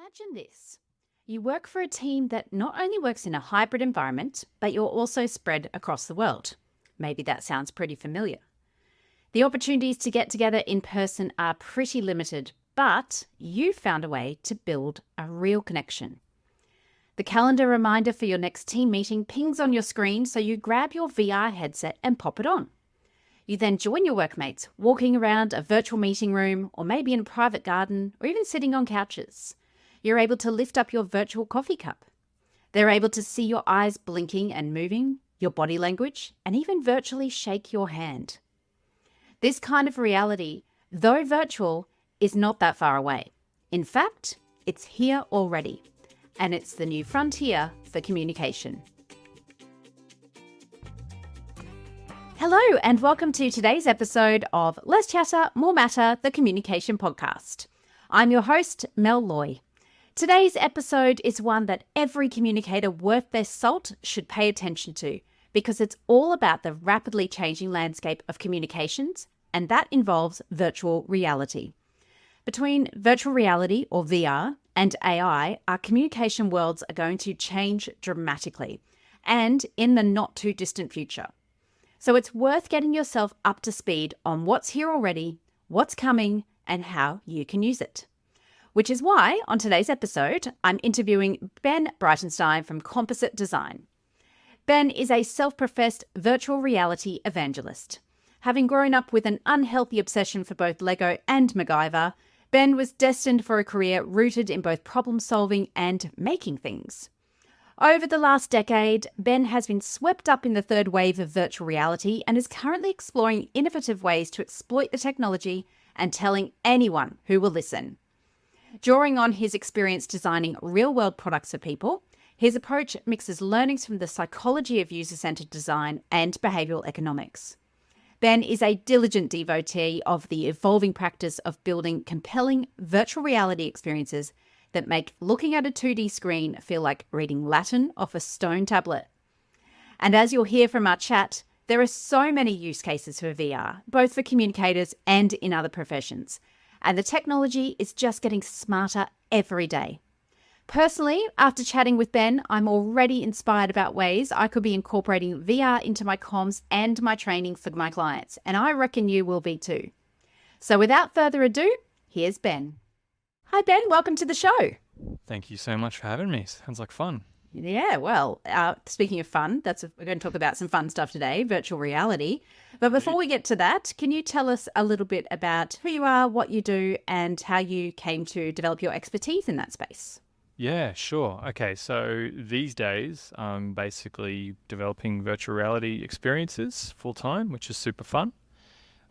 Imagine this. You work for a team that not only works in a hybrid environment, but you're also spread across the world. Maybe that sounds pretty familiar. The opportunities to get together in person are pretty limited, but you found a way to build a real connection. The calendar reminder for your next team meeting pings on your screen, so you grab your VR headset and pop it on. You then join your workmates, walking around a virtual meeting room, or maybe in a private garden, or even sitting on couches. You're able to lift up your virtual coffee cup. They're able to see your eyes blinking and moving, your body language, and even virtually shake your hand. This kind of reality, though virtual, is not that far away. In fact, it's here already, and it's the new frontier for communication. Hello, and welcome to today's episode of Less Chatter, More Matter, the Communication Podcast. I'm your host, Mel Loy. Today's episode is one that every communicator worth their salt should pay attention to, because it's all about the rapidly changing landscape of communications, and that involves virtual reality. Between virtual reality, or VR, and AI, our communication worlds are going to change dramatically, and in the not too distant future. So it's worth getting yourself up to speed on what's here already, what's coming, and how you can use it. Which is why, on today's episode, I'm interviewing Ben Breitenstein from Composit Design. Ben is a self-professed virtual reality evangelist. Having grown up with an unhealthy obsession for both Lego and MacGyver, Ben was destined for a career rooted in both problem-solving and making things. Over the last decade, Ben has been swept up in the third wave of virtual reality and is currently exploring innovative ways to exploit the technology and telling anyone who will listen. Drawing on his experience designing real-world products for people, his approach mixes learnings from the psychology of user-centered design and behavioral economics. Ben is a diligent devotee of the evolving practice of building compelling virtual reality experiences that make looking at a 2D screen feel like reading Latin off a stone tablet. And as you'll hear from our chat, there are so many use cases for VR, both for communicators and in other professions. And the technology is just getting smarter every day. Personally, after chatting with Ben, I'm already inspired about ways I could be incorporating VR into my comms and my training for my clients, and I reckon you will be too. So without further ado, here's Ben. Hi Ben, welcome to the show. Thank you so much for having me. Sounds like fun. Yeah, well, speaking of fun, we're going to talk about some fun stuff today, virtual reality. But before we get to that, can you tell us a little bit about who you are, what you do, and how you came to develop your expertise in that space? Yeah, sure. Okay, so these days I'm basically developing virtual reality experiences full time, which is super fun.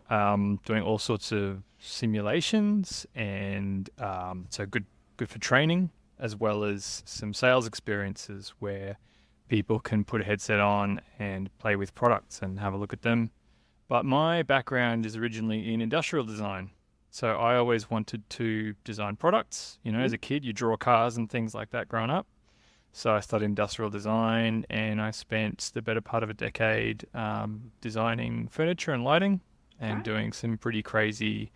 Doing all sorts of simulations and so good for training, as well as some sales experiences where people can put a headset on and play with products and have a look at them. But my background is originally in industrial design. So I always wanted to design products. You know, as a kid, you draw cars and things like that growing up. So I studied industrial design and I spent the better part of a decade designing furniture and lighting and doing some pretty crazy,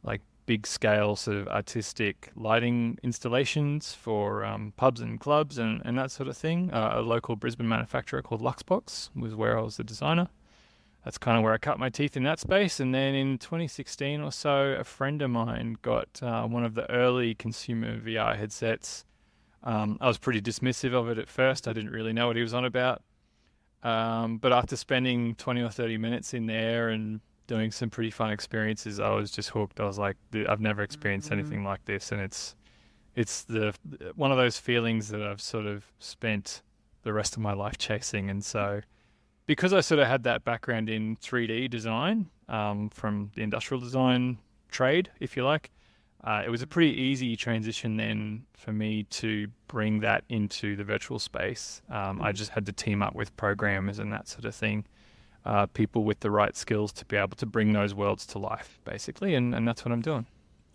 like big scale sort of artistic lighting installations for pubs and clubs and that sort of thing. A local Brisbane manufacturer called Luxbox was where I was the designer. That's kind of where I cut my teeth in that space. And then in 2016 or so, a friend of mine got one of the early consumer VR headsets. I was pretty dismissive of it at first. I didn't really know what he was on about. But after spending 20 or 30 minutes in there and doing some pretty fun experiences, I was just hooked. I was like, I've never experienced anything like this. And it's one of those feelings that I've sort of spent the rest of my life chasing. And so because I sort of had that background in 3D design from the industrial design trade, if you like, it was a pretty easy transition then for me to bring that into the virtual space. I just had to team up with programmers and that sort of thing, people with the right skills to be able to bring those worlds to life, basically, and that's what I'm doing.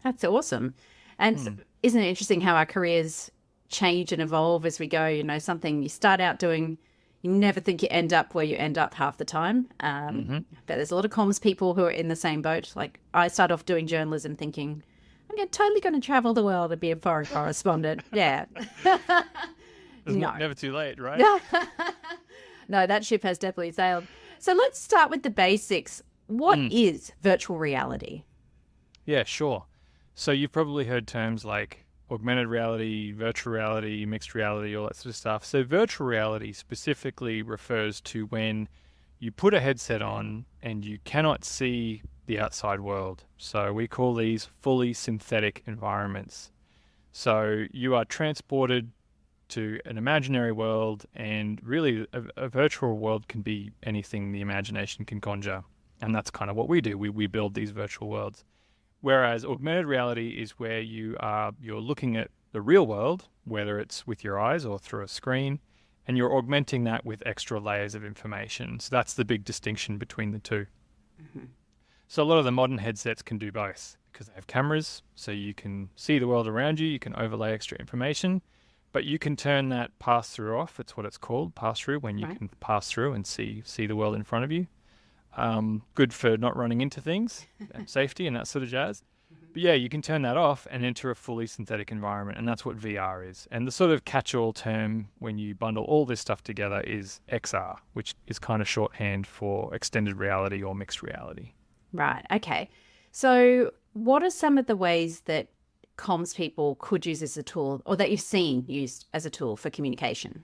That's awesome. And isn't it interesting how our careers change and evolve as we go? You know, something you start out doing, you never think you end up where you end up half the time. But there's a lot of comms people who are in the same boat. Like I started off doing journalism thinking I'm totally going to travel the world and be a foreign correspondent. Yeah. It's No. never too late, right? No, that ship has definitely sailed. So let's start with the basics. What is virtual reality? Yeah, sure. So you've probably heard terms like augmented reality, virtual reality, mixed reality, all that sort of stuff. So virtual reality specifically refers to when you put a headset on and you cannot see the outside world. So we call these fully synthetic environments. So you are transported to an imaginary world, and really a virtual world can be anything the imagination can conjure. And that's kind of what we do. We build these virtual worlds. Whereas augmented reality is where you're looking at the real world, whether it's with your eyes or through a screen, and you're augmenting that with extra layers of information. So that's the big distinction between the two. Mm-hmm. So a lot of the modern headsets can do both because they have cameras, so you can see the world around you, you can overlay extra information, but you can turn that pass-through off. It's what it's called, pass-through, when you can pass through and see the world in front of you. Good for not running into things, and safety and that sort of jazz. But yeah, you can turn that off and enter a fully synthetic environment, and that's what VR is. And the sort of catch-all term when you bundle all this stuff together is XR, which is kind of shorthand for extended reality or mixed reality. Right. Okay. So what are some of the ways that comms people could use as a tool, or that you've seen used as a tool for communication?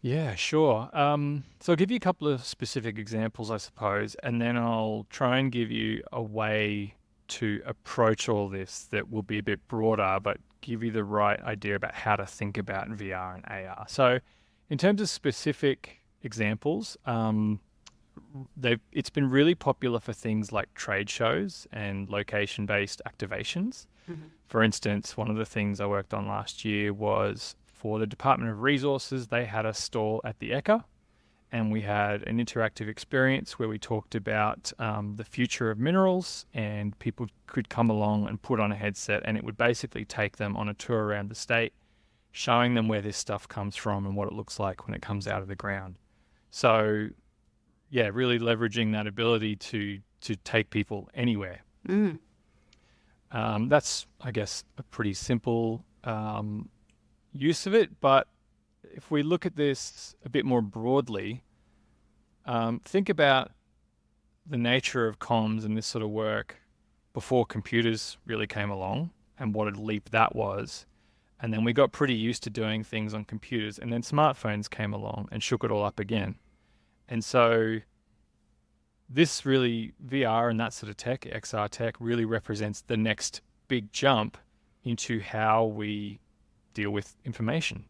Yeah, sure. So I'll give you a couple of specific examples, I suppose, and then I'll try and give you a way to approach all this that will be a bit broader, but give you the right idea about how to think about VR and AR. So in terms of specific examples, it's been really popular for things like trade shows and location-based activations. Mm-hmm. For instance, one of the things I worked on last year was for the Department of Resources. They had a stall at the ECA, and we had an interactive experience where we talked about the future of minerals, and people could come along and put on a headset, and it would basically take them on a tour around the state, showing them where this stuff comes from and what it looks like when it comes out of the ground. So yeah, really leveraging that ability to take people anywhere. That's, I guess, a pretty simple use of it. But if we look at this a bit more broadly, think about the nature of comms and this sort of work before computers really came along and what a leap that was. And then we got pretty used to doing things on computers, and then smartphones came along and shook it all up again. And so this really, VR and that sort of tech, XR tech, really represents the next big jump into how we deal with information.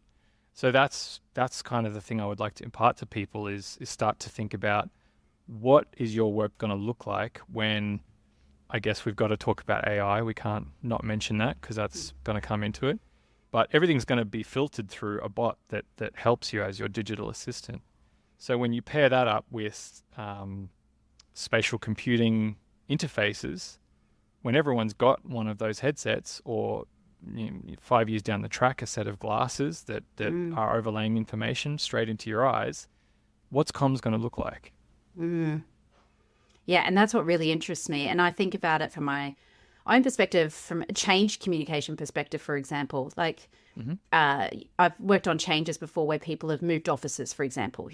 So that's kind of the thing I would like to impart to people is start to think about what is your work going to look like when, I guess we've got to talk about AI. We can't not mention that because that's going to come into it. But everything's going to be filtered through a bot that helps you as your digital assistant. So when you pair that up with spatial computing interfaces, when everyone's got one of those headsets, or 5 years down the track, a set of glasses that are overlaying information straight into your eyes, what's comms going to look like? Yeah, and that's what really interests me. And I think about it from my own perspective, from a change communication perspective, for example. Like, I've worked on changes before where people have moved offices, for example,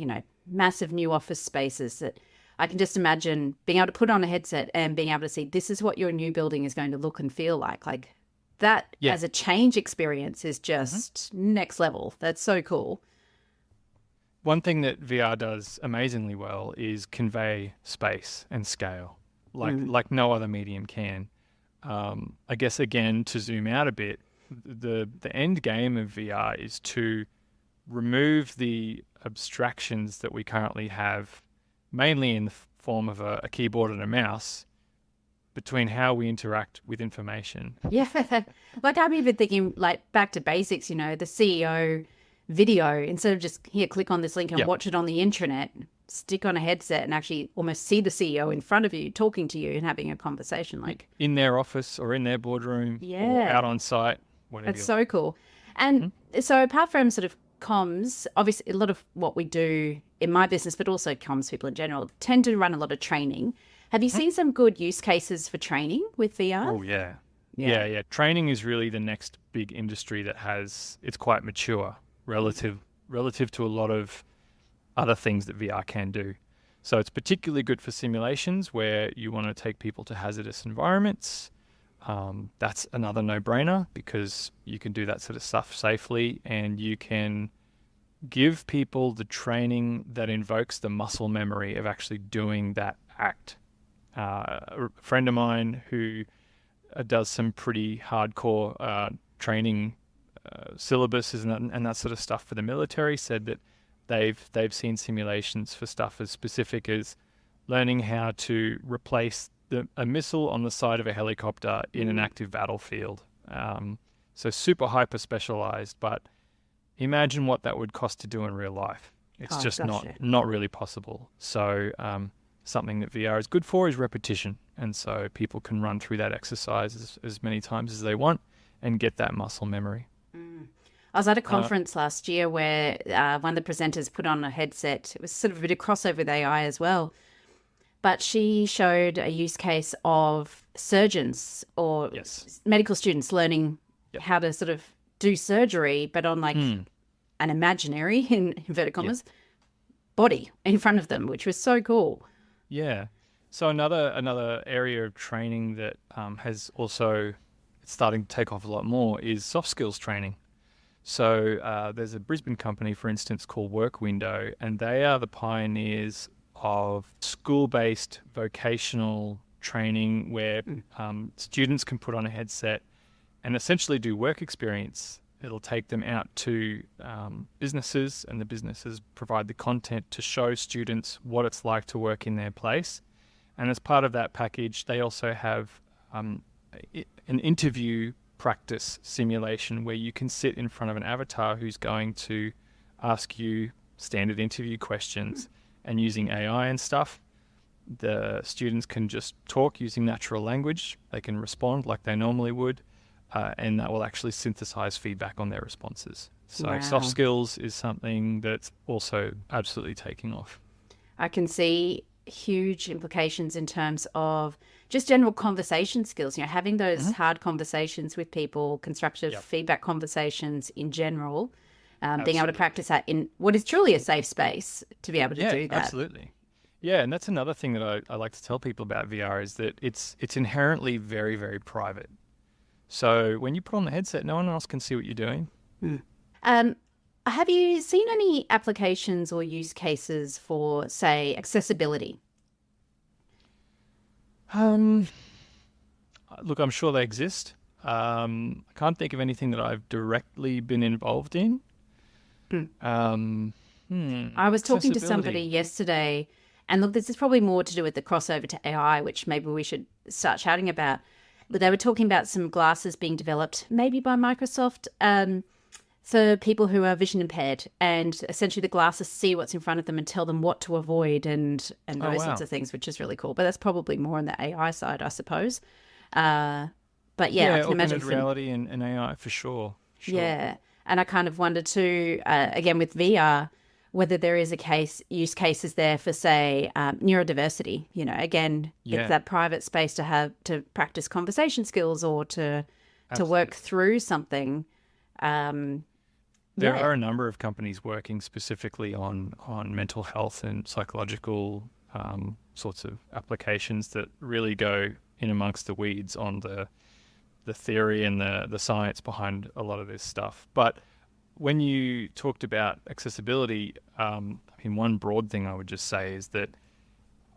massive new office spaces that I can just imagine being able to put on a headset and being able to see this is what your new building is going to look and feel like. Like that as a change experience is just next level. That's so cool. One thing that VR does amazingly well is convey space and scale, like no other medium can. I guess, again, to zoom out a bit, the end game of VR is to remove the abstractions that we currently have, mainly in the form of a keyboard and a mouse, between how we interact with information. Yeah, like I'm even thinking like back to basics, the CEO video, instead of just here, click on this link and watch it on the intranet, stick on a headset and actually almost see the CEO in front of you, talking to you and having a conversation. Like in their office or in their boardroom or out on site, whatever. That's so cool. And so apart from sort of comms, obviously a lot of what we do in my business, but also comms people in general, tend to run a lot of training. Have you seen some good use cases for training with VR? Oh, yeah. Yeah. Training is really the next big industry it's quite mature relative to a lot of other things that VR can do. So it's particularly good for simulations where you want to take people to hazardous environments. That's another no-brainer because you can do that sort of stuff safely, and you can give people the training that invokes the muscle memory of actually doing that act. A friend of mine who does some pretty hardcore training syllabuses and that sort of stuff for the military said that they've seen simulations for stuff as specific as learning how to replace a missile on the side of a helicopter in an active battlefield. So super hyper specialized, but imagine what that would cost to do in real life. It's just not really possible. So something that VR is good for is repetition. And so people can run through that exercise as many times as they want and get that muscle memory. I was at a conference last year where one of the presenters put on a headset. It was sort of a bit of crossover with AI as well. But she showed a use case of surgeons or medical students learning how to sort of do surgery, but on like an imaginary, in inverted commas, body in front of them, which was so cool. Yeah. So another area of training that has also starting to take off a lot more is soft skills training. So there's a Brisbane company, for instance, called Work Window, and they are the pioneers of school-based vocational training where students can put on a headset and essentially do work experience. It'll take them out to businesses, and the businesses provide the content to show students what it's like to work in their place. And as part of that package, they also have an interview practice simulation where you can sit in front of an avatar who's going to ask you standard interview questions, and using AI and stuff, the students can just talk using natural language. They can respond like they normally would, and that will actually synthesize feedback on their responses. So soft skills is something that's also absolutely taking off. I can see huge implications in terms of just general conversation skills, having those hard conversations with people, constructive feedback conversations in general, being able to practice that in what is truly a safe space to be able to do that. Absolutely. Yeah, and that's another thing that I like to tell people about VR is that it's inherently very, very private. So when you put on the headset, no one else can see what you're doing. Have you seen any applications or use cases for, say, accessibility? Look, I'm sure they exist. I can't think of anything that I've directly been involved in. I was talking to somebody yesterday, and look, this is probably more to do with the crossover to AI, which maybe we should start chatting about. But they were talking about some glasses being developed, maybe by Microsoft, for people who are vision impaired, and essentially the glasses see what's in front of them and tell them what to avoid and those sorts of things, which is really cool. But that's probably more on the AI side, I suppose. But I can imagine augmented reality and AI for sure. Yeah, and I kind of wonder too, again with VR, whether there is use cases there for, say, neurodiversity. It's that private space to have to practice conversation skills or to work through something. There are a number of companies working specifically on mental health and psychological sorts of applications that really go in amongst the weeds on the theory and the science behind a lot of this stuff. But when you talked about accessibility, one broad thing I would just say is that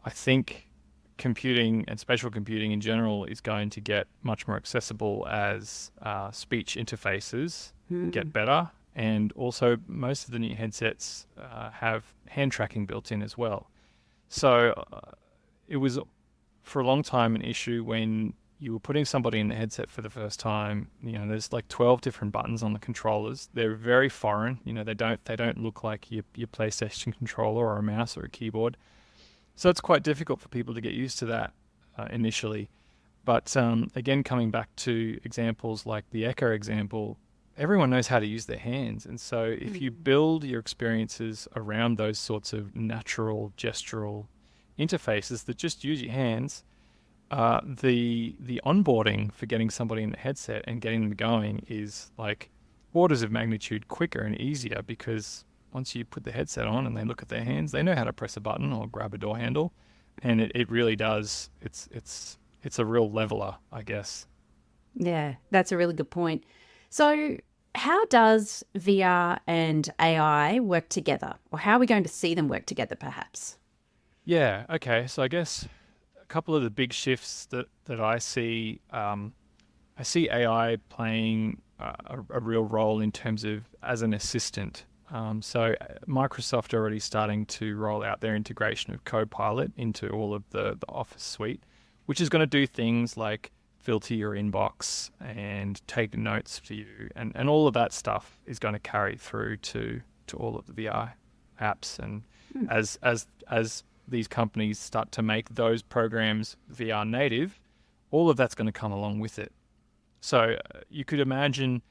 I think computing and spatial computing in general is going to get much more accessible as speech interfaces get better. And also most of the new headsets have hand tracking built in as well. So it was for a long time an issue when you were putting somebody in the headset for the first time. There's like 12 different buttons on the controllers. They're very foreign. They don't look like your PlayStation controller or a mouse or a keyboard. So it's quite difficult for people to get used to that initially. But again, coming back to examples like the Echo example, everyone knows how to use their hands. And so if you build your experiences around those sorts of natural gestural interfaces that just use your hands, The onboarding for getting somebody in the headset and getting them going is like orders of magnitude quicker and easier, because once you put the headset on and they look at their hands, they know how to press a button or grab a door handle, and it really does. It's a real leveler, I guess. Yeah, that's a really good point. So, how does VR and AI work together? Or how are we going to see them work together, perhaps? Yeah. Okay. So I guess a couple of the big shifts that I see AI playing a real role in terms of as an assistant. Microsoft are already starting to roll out their integration of Copilot into all of the Office suite, which is going to do things like filter your inbox and take notes for you, and all of that stuff is going to carry through to all of the VR apps. And as these companies start to make those programs VR native, all of that's going to come along with it. So you could imagine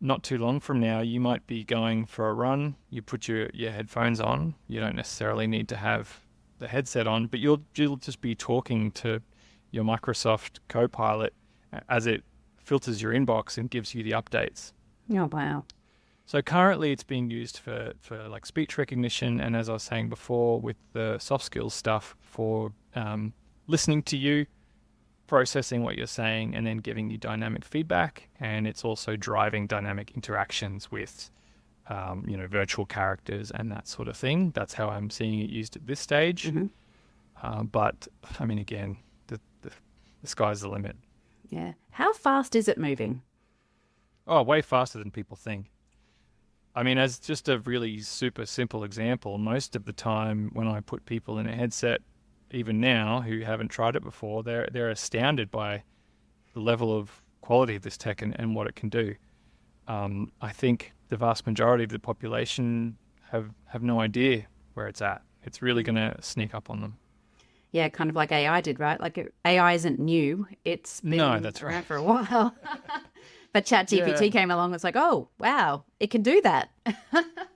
not too long from now, you might be going for a run, you put your headphones on, you don't necessarily need to have the headset on, but you'll just be talking to your Microsoft Copilot as it filters your inbox and gives you the updates. Oh, wow. So currently it's being used for like speech recognition, and as I was saying before, with the soft skills stuff, for listening to you, processing what you're saying, and then giving you dynamic feedback. And it's also driving dynamic interactions with virtual characters and that sort of thing. That's how I'm seeing it used at this stage. Mm-hmm. But I mean, again, the sky's the limit. Yeah. How fast is it moving? Oh, way faster than people think. I mean, as just a really super simple example, most of the time when I put people in a headset, even now, who haven't tried it before, they're astounded by the level of quality of this tech and what it can do. I think the vast majority of the population have no idea where it's at. It's really going to sneak up on them. Yeah, kind of like AI did, right? Like AI isn't new. It's been That's right. around for a while. But ChatGPT came along and it's like, oh, wow, it can do that.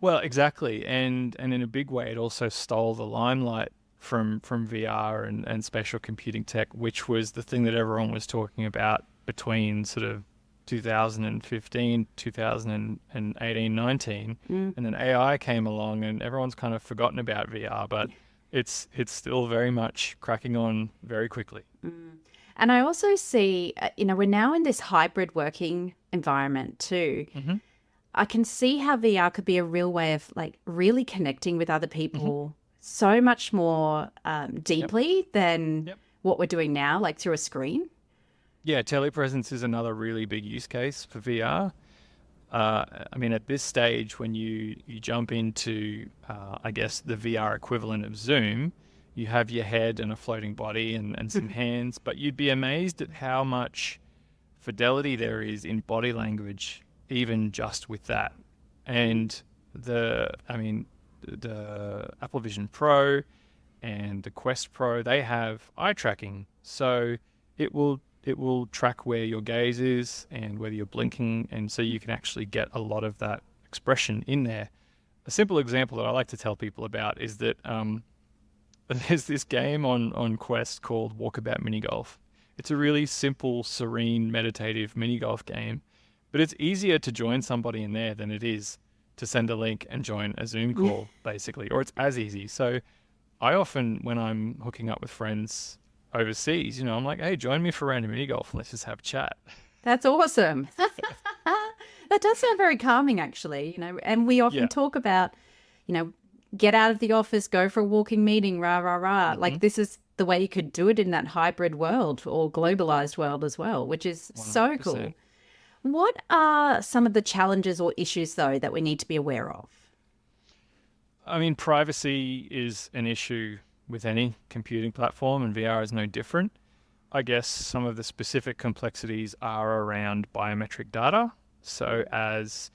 Well, exactly. And in a big way, it also stole the limelight from VR and spatial computing tech, which was the thing that everyone was talking about between sort of 2015, 2018, 19. And then AI came along and everyone's kind of forgotten about VR, but it's still very much cracking on very quickly. And I also see, we're now in this hybrid working environment too. Mm-hmm. I can see how VR could be a real way of like really connecting with other people so much more deeply than what we're doing now, like through a screen. Yeah, telepresence is another really big use case for VR. I mean, at this stage, when you jump into, I guess, the VR equivalent of Zoom, you have your head and a floating body and some hands, but you'd be amazed at how much fidelity there is in body language, even just with that. And the Apple Vision Pro and the Quest Pro, they have eye tracking. So it will track where your gaze is and whether you're blinking, and so you can actually get a lot of that expression in there. A simple example that I like to tell people about is that there's this game on Quest called Walkabout Mini Golf. It's a really simple, serene, meditative mini golf game, but it's easier to join somebody in there than it is to send a link and join a Zoom call, basically, or it's as easy. So I often, when I'm hooking up with friends overseas, I'm like, hey, join me for random mini golf and let's just have a chat. That's awesome. That does sound very calming, actually, and we often talk about, get out of the office, go for a walking meeting, rah, rah, rah. Mm-hmm. Like this is the way you could do it in that hybrid world or globalized world as well, which is 100%. So cool. What are some of the challenges or issues, though, that we need to be aware of? I mean, privacy is an issue with any computing platform, and VR is no different. I guess some of the specific complexities are around biometric data. So as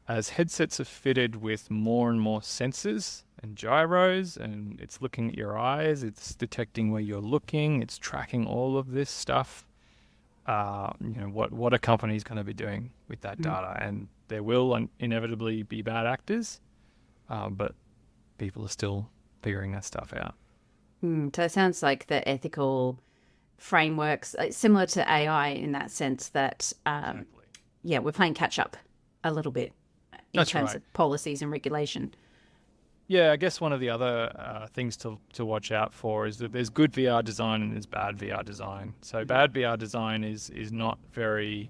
headsets are fitted with more and more sensors and gyros, and it's looking at your eyes, it's detecting where you're looking, it's tracking all of this stuff. What are companies going to be doing with that data? And there will inevitably be bad actors, but people are still figuring that stuff out. So it sounds like the ethical frameworks, similar to AI in that sense that, Exactly. we're playing catch up a little bit in That's terms right. of policies and regulation. Yeah, I guess one of the other things to watch out for is that there's good VR design and there's bad VR design. So bad VR design is not very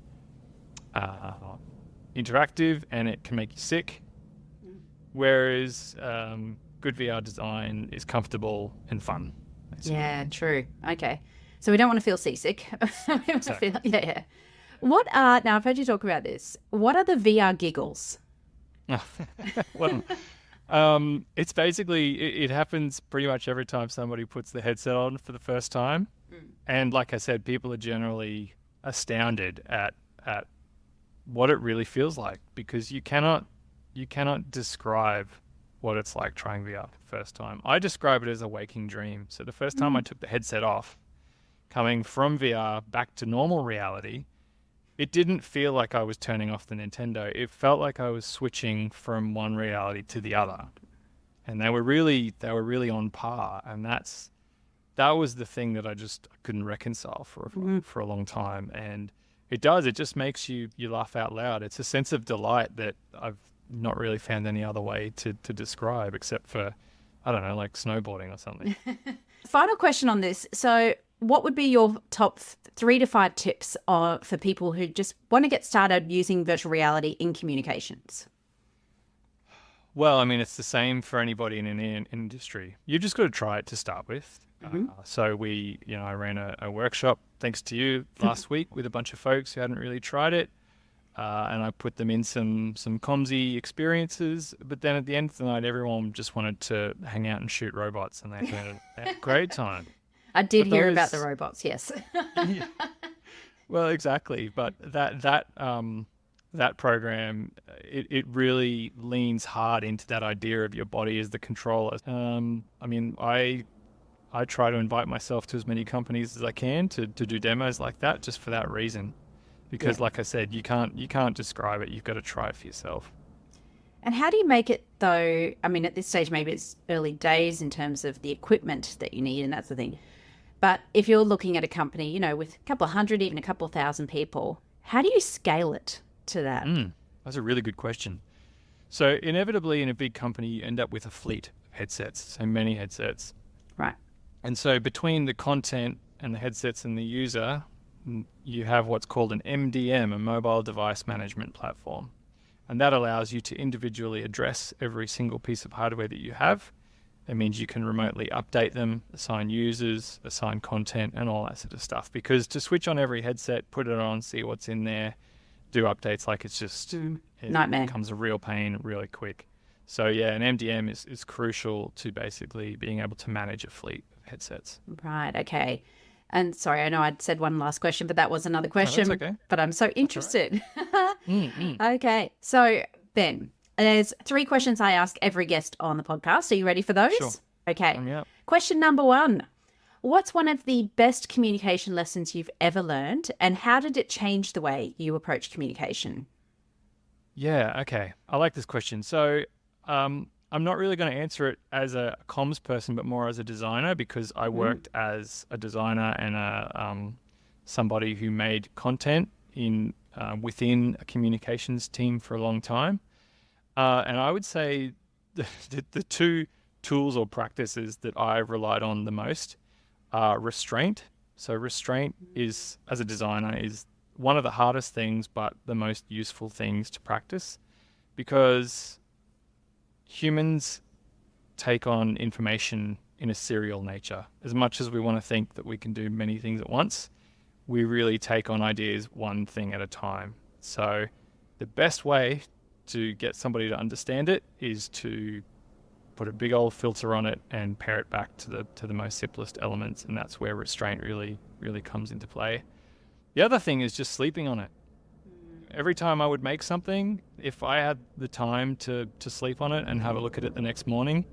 interactive and it can make you sick, whereas good VR design is comfortable and fun. Basically. Yeah, true. Okay. So we don't want to feel seasick. We want to Exactly. feel, yeah. What are, now I've heard you talk about this. What are the VR giggles? Well, it's basically it happens pretty much every time somebody puts the headset on for the first time, and like I said, people are generally astounded at what it really feels like because you cannot describe what it's like trying VR for the first time. I describe it as a waking dream. So the first time I took the headset off, coming from VR back to normal reality, it didn't feel like I was turning off the Nintendo. It felt like I was switching from one reality to the other. And they were really on par. And that was the thing that I just couldn't reconcile for a long time. And it just makes you laugh out loud. It's a sense of delight that I've not really found any other way to describe except for, I don't know, like snowboarding or something. Final question on this. So what would be your top 3 to 5 tips for people who just want to get started using virtual reality in communications? Well, I mean, it's the same for anybody in an industry. You've just got to try it to start with. So I ran a workshop, thanks to you, last week with a bunch of folks who hadn't really tried it. And I put them in some ComsY experiences. But then at the end of the night, everyone just wanted to hang out and shoot robots, and they had a great time. I did hear about the robots, yes. Yeah. Well, exactly. But that program, it really leans hard into that idea of your body as the controller. I mean, I try to invite myself to as many companies as I can to do demos like that, just for that reason. Because, like I said, you can't describe it. You've got to try it for yourself. And how do you make it, though? I mean, at this stage, maybe it's early days in terms of the equipment that you need, and that's the thing. But if you're looking at a company, with a couple of hundred, even a couple of thousand people, how do you scale it to that? That's a really good question. So inevitably, in a big company, you end up with a fleet of headsets, so many headsets. Right. And so between the content and the headsets and the user, you have what's called an MDM, a mobile device management platform. And that allows you to individually address every single piece of hardware that you have. That means you can remotely update them, assign users, assign content, and all that sort of stuff. Because to switch on every headset, put it on, see what's in there, do updates, like it's just nightmare. It becomes a real pain really quick. So yeah, an MDM is crucial to basically being able to manage a fleet of headsets. Right. Okay. And sorry, I know I'd said one last question, but that was another question. that's okay. But I'm so interested. Right. Okay. So, Ben, there's 3 questions I ask every guest on the podcast. Are you ready for those? Sure. Okay. Yeah. Question number 1. What's one of the best communication lessons you've ever learned, and how did it change the way you approach communication? Yeah, okay. I like this question. So I'm not really going to answer it as a comms person, but more as a designer, because I worked as a designer and somebody who made content within a communications team for a long time. And I would say the 2 tools or practices that I've relied on the most are restraint. So restraint is, as a designer, is one of the hardest things, but the most useful things to practice, because humans take on information in a serial nature. As much as we want to think that we can do many things at once, we really take on ideas one thing at a time. So the best way to get somebody to understand it is to put a big old filter on it and pare it back to the most simplest elements, and that's where restraint really comes into play. The other thing is just sleeping on it. Every time I would make something, if I had the time to sleep on it and have a look at it the next morning,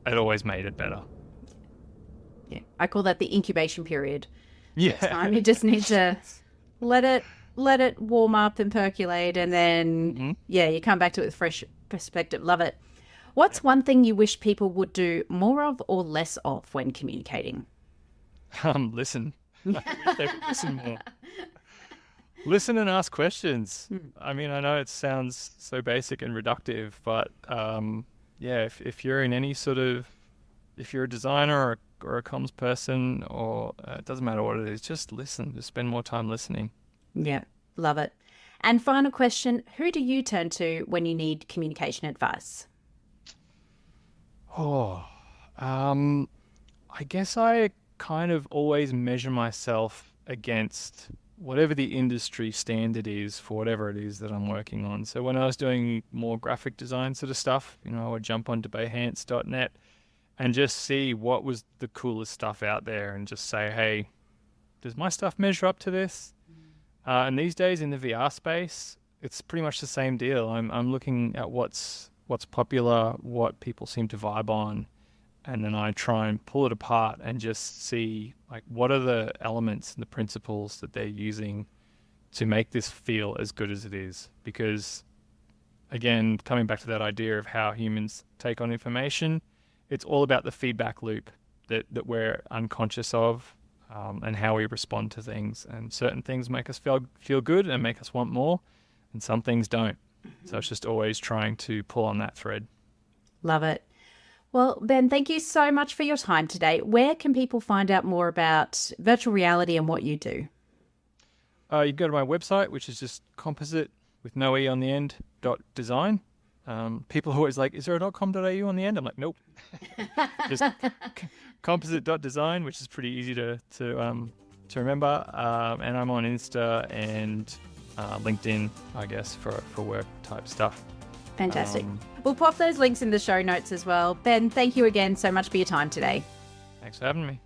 it always made it better. Yeah. I call that the incubation period. Yeah. Time you just need to let it warm up and percolate, and then you come back to it with fresh perspective. Love it. What's one thing you wish people would do more of or less of when communicating? Listen. I wish they would listen more. Listen and ask questions. I mean, I know it sounds so basic and reductive, but yeah, if you're in any sort of, if you're a designer or a comms person, or it doesn't matter what it is, just listen. Just spend more time listening. Yeah, love it. And final question, who do you turn to when you need communication advice? Oh, I guess I kind of always measure myself against whatever the industry standard is for whatever it is that I'm working on. So when I was doing more graphic design sort of stuff, I would jump onto behance.net and just see what was the coolest stuff out there and just say, hey, does my stuff measure up to this? And these days in the VR space, it's pretty much the same deal. I'm looking at what's popular, what people seem to vibe on, and then I try and pull it apart and just see like what are the elements and the principles that they're using to make this feel as good as it is. Because again, coming back to that idea of how humans take on information, it's all about the feedback loop that we're unconscious of, and how we respond to things. And certain things make us feel good and make us want more, and some things don't. So it's just always trying to pull on that thread. Love it. Well, Ben, thank you so much for your time today. Where can people find out more about virtual reality and what you do? You can go to my website, which is just composite with no E on the end, .design. People are always like, is there a .com.au on the end? I'm like, nope. Just composite.design, which is pretty easy to remember. And I'm on Insta and LinkedIn, I guess, for work type stuff. Fantastic. We'll pop those links in the show notes as well. Ben, thank you again so much for your time today. Thanks for having me.